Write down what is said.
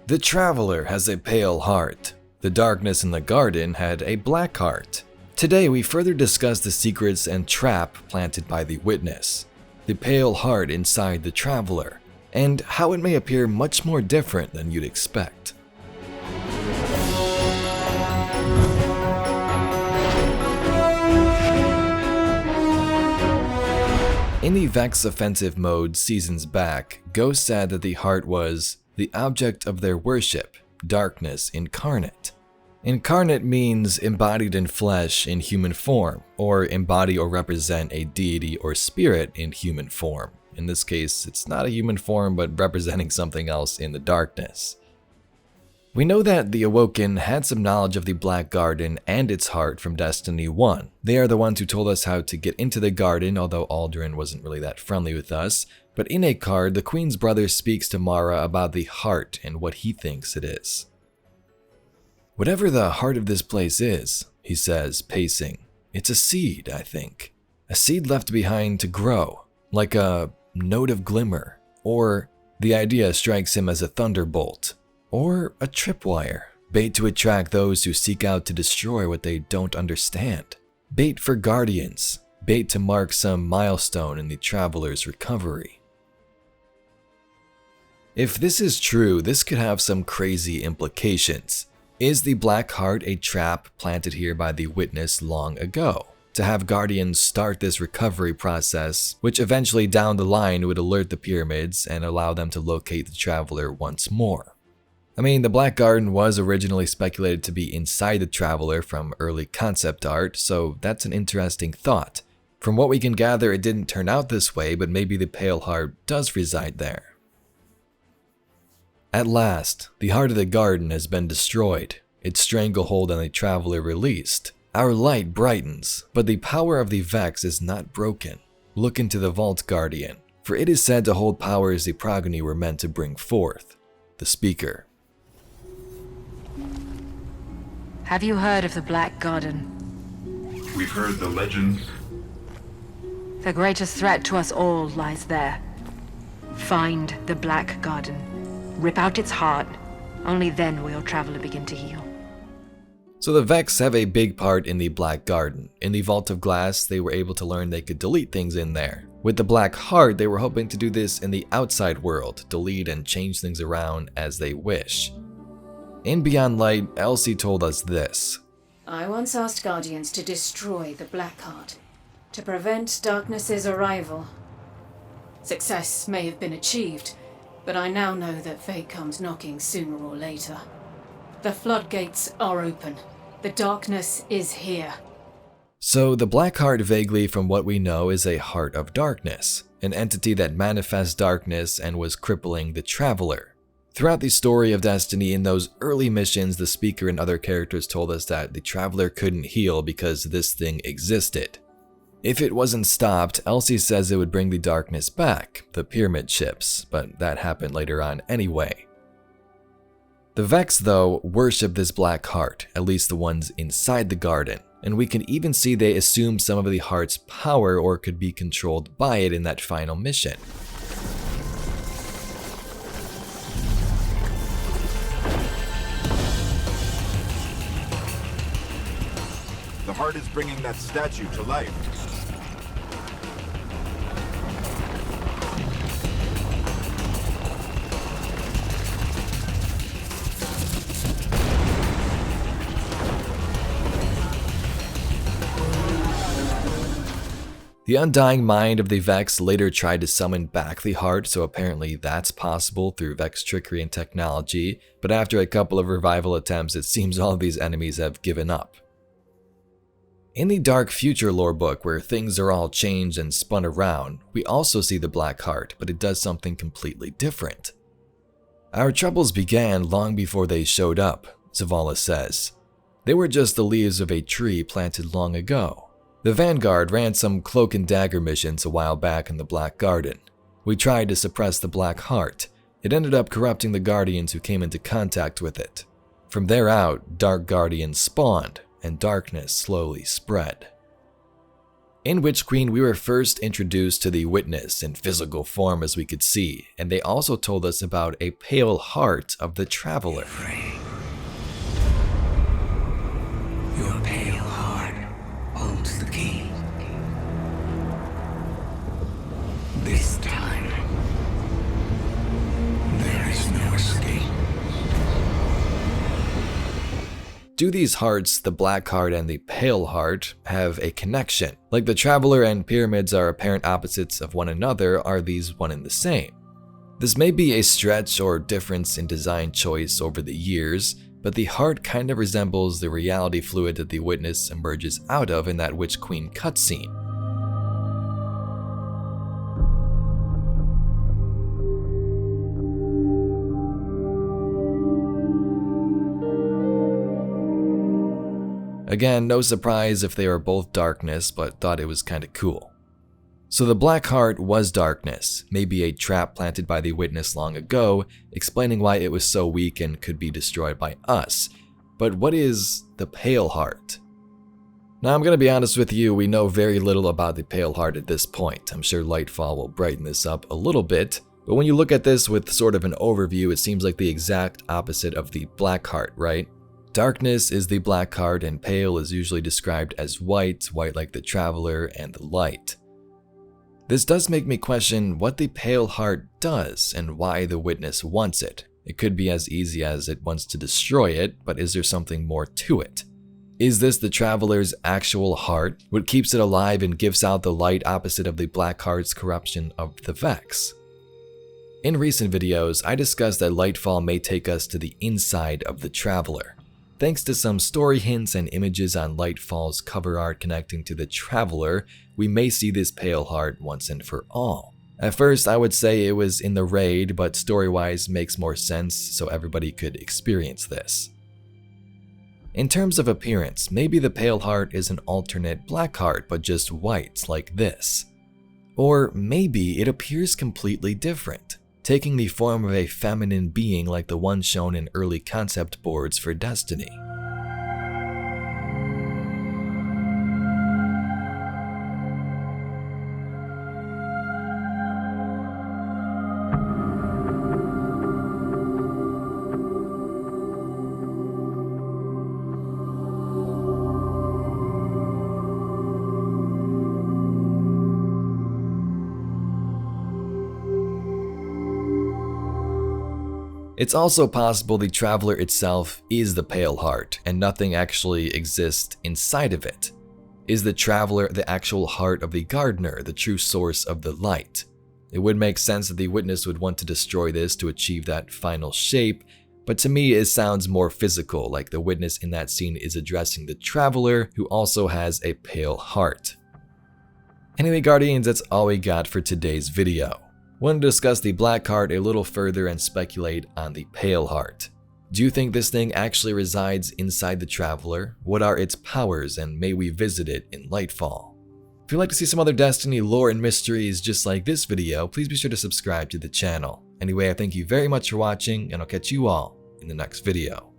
The traveler has a pale heart. The darkness in the garden had a black heart. Today we further discuss the secrets and trap planted by the witness, the pale heart inside the traveler, and how it may appear much more different than you'd expect. In the Vex offensive mode seasons back, Ghost said that the heart was the object of their worship, darkness incarnate. Incarnate means embodied in flesh in human form, or embody or represent a deity or spirit in human form. In this case, it's not a human form, but representing something else in the darkness. We know that the Awoken had some knowledge of the Black Garden and its heart from Destiny 1. They are the ones who told us how to get into the garden, although Alduin wasn't really that friendly with us. But in a card, the Queen's brother speaks to Mara about the heart and what he thinks it is. "Whatever the heart of this place is," he says, pacing, "it's a seed, I think. A seed left behind to grow, like a note of glimmer, or the idea strikes him as a thunderbolt, or a tripwire, bait to attract those who seek out to destroy what they don't understand. Bait for guardians, bait to mark some milestone in the traveler's recovery." If this is true, this could have some crazy implications. Is the Black Heart a trap planted here by the witness long ago, to have guardians start this recovery process, which eventually down the line would alert the pyramids and allow them to locate the traveler once more? I mean, the Black Garden was originally speculated to be inside the traveler from early concept art, so that's an interesting thought. From what we can gather, it didn't turn out this way, but maybe the Pale Heart does reside there. At last, the heart of the garden has been destroyed, its stranglehold on the traveler released. Our light brightens, but the power of the Vex is not broken. Look into the Vault Guardian, for it is said to hold powers the progeny were meant to bring forth. The speaker. Have you heard of the Black Garden? We've heard the legends. The greatest threat to us all lies there. Find the Black Garden. Rip out its heart. Only then will your traveler begin to heal. So the Vex have a big part in the Black Garden. In the Vault of Glass, they were able to learn they could delete things in there. With the Black Heart, they were hoping to do this in the outside world, delete and change things around as they wish. In Beyond Light, Elsie told us this. "I once asked Guardians to destroy the Black Heart, to prevent Darkness's arrival. Success may have been achieved, but I now know that fate comes knocking sooner or later. The floodgates are open. The darkness is here." So the Black Heart, vaguely from what we know, is a heart of darkness, an entity that manifests darkness and was crippling the traveler. Throughout the story of Destiny, in those early missions, the speaker and other characters told us that the traveler couldn't heal because this thing existed. If it wasn't stopped, Elsie says it would bring the darkness back, the pyramid ships, but that happened later on anyway. The Vex, though, worship this Black Heart, at least the ones inside the garden, and we can even see they assume some of the heart's power or could be controlled by it in that final mission. The heart is bringing that statue to life. The undying mind of the Vex later tried to summon back the heart, so apparently that's possible through Vex trickery and technology, but after a couple of revival attempts, it seems all of these enemies have given up. In the Dark Future lore book, where things are all changed and spun around, we also see the Black Heart, but it does something completely different. "Our troubles began long before they showed up," Zavala says. "They were just the leaves of a tree planted long ago. The Vanguard ran some cloak and dagger missions a while back in the Black Garden. We tried to suppress the Black Heart. It ended up corrupting the Guardians who came into contact with it. From there out, Dark Guardians spawned, and darkness slowly spread." In Witch Queen, we were first introduced to the Witness in physical form as we could see, and they also told us about a pale heart of the Traveler. Your pale heart holds the key. This time, there is no escape. Do these hearts, the Black Heart and the Pale Heart, have a connection? Like the Traveler and Pyramids are apparent opposites of one another, are these one and the same? This may be a stretch or difference in design choice over the years, but the heart kind of resembles the reality fluid that the Witness emerges out of in that Witch Queen cutscene. Again, no surprise if they were both darkness, but thought it was kinda cool. So the Black Heart was darkness, maybe a trap planted by the Witness long ago, explaining why it was so weak and could be destroyed by us. But what is the Pale Heart? Now I'm gonna be honest with you, we know very little about the Pale Heart at this point. I'm sure Lightfall will brighten this up a little bit, but when you look at this with sort of an overview, it seems like the exact opposite of the Black Heart, right? Darkness is the Black Heart and pale is usually described as white like the Traveler and the light. This does make me question what the Pale Heart does and why the Witness wants it. It could be as easy as it wants to destroy it, but is there something more to it? Is this the Traveler's actual heart, what keeps it alive and gives out the light opposite of the Black Heart's corruption of the Vex? In recent videos, I discussed that Lightfall may take us to the inside of the Traveler. Thanks to some story hints and images on Lightfall's cover art connecting to the Traveler, we may see this Pale Heart once and for all. At first, I would say it was in the raid, but story-wise makes more sense so everybody could experience this. In terms of appearance, maybe the Pale Heart is an alternate Black Heart, but just white like this. Or maybe it appears completely different, taking the form of a feminine being like the one shown in early concept boards for Destiny. It's also possible the Traveler itself is the Pale Heart, and nothing actually exists inside of it. Is the Traveler the actual heart of the Gardener, the true source of the light? It would make sense that the Witness would want to destroy this to achieve that final shape, but to me it sounds more physical, like the Witness in that scene is addressing the Traveler, who also has a pale heart. Anyway, Guardians, that's all we got for today's video. Want to discuss the Black Heart a little further and speculate on the Pale Heart. Do you think this thing actually resides inside the Traveler? What are its powers, and may we visit it in Lightfall? If you'd like to see some other Destiny lore and mysteries just like this video, please be sure to subscribe to the channel. Anyway, I thank you very much for watching, and I'll catch you all in the next video.